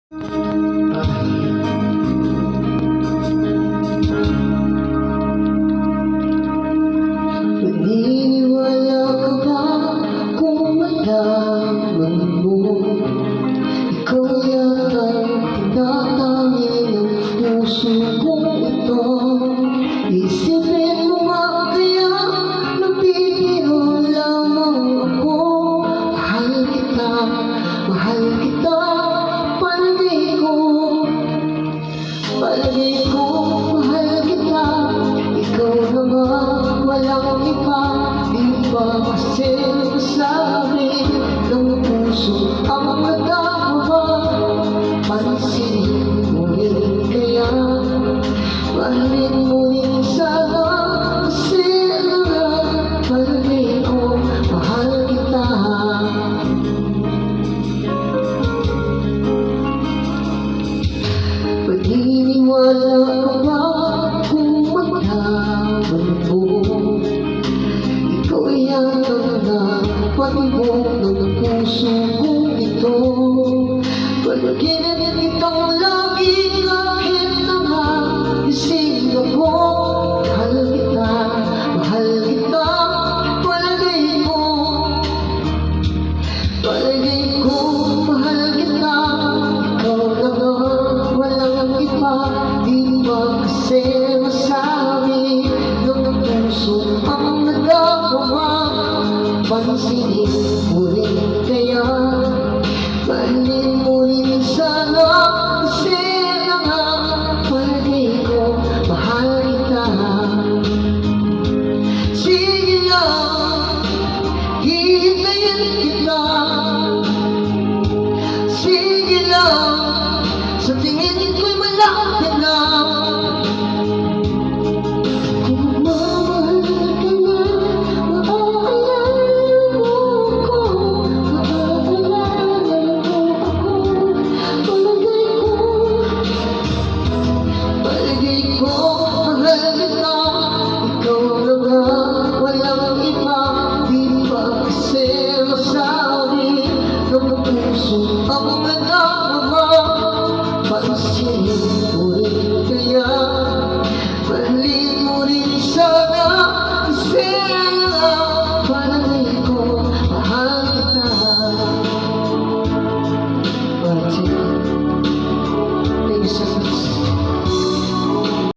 Naniniwala ka ba kung malaman mo ikaw yata tinatangi ng puso kong ito? Isipin mo nga kaya nabibiro lamang ako. Mahal kita, palagay ko, mahal kita. Ikaw naman, walang iba. Di ba kasi masabi ng puso ang nagkakawa? Pansinin mo rin kaya, mahalin mo rin sana. Kasi palagay ko, mahal kita. Naniniwala ka ba kung maglaban mo ikaw yata na patibok ng puso kong ito? Panaginip kitang lagi kahit nagising ako. Mahal kita, palagay ko, mahal kita. Ikaw naman, walang iba. Di ba kasi masabi ng puso ang nagkakawa? Pansinin mo rin kaya, mahalin mo rin sana. Kasi palagay ko, mahal kita. Sige lang, hihintayin kita. Sige lang, sa tingin ko'y malapit na. Kung mamahal ka na, maaalala mo ako. Palagay ko, mahal kita. Ikaw naman, walang iba. Di ba kasi masabi ng puso ang nagkakawa? Pansinin mo rin kaya, mahalin mo rin sana. Kasi